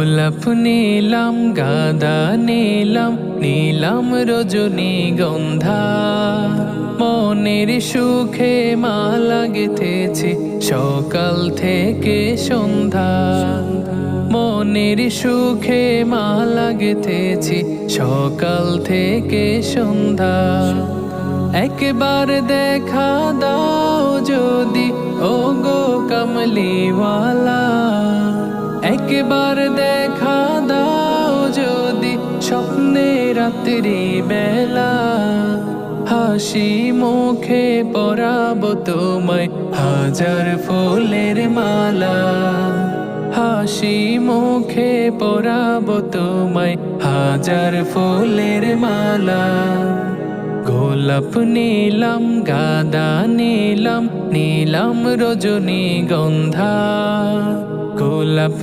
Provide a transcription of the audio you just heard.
গোলাপ নীলাম গাঁদা নীলাম নীলাম রজনীগন্ধা মনের সুখে মালা গেঁথেছি সকাল থেকে সন্ধ্যা মনের সুখে মালা গেঁথেছি সকাল থেকে সন্ধ্যা একবার দেখা দাও যদি ও গো কমলিওয়ালা একবার দেখা দাও যদি স্বপ্নে রাত্রি বেলা হাসি মুখে পরাবো তোমায় হাজার ফুলের মালা হাসি মুখে পরাবো তোমায় হাজার ফুলের মালা গোলাপ নীলাম গাঁদা নীলাম নীলাম রজনীগন্ধা গোলাপ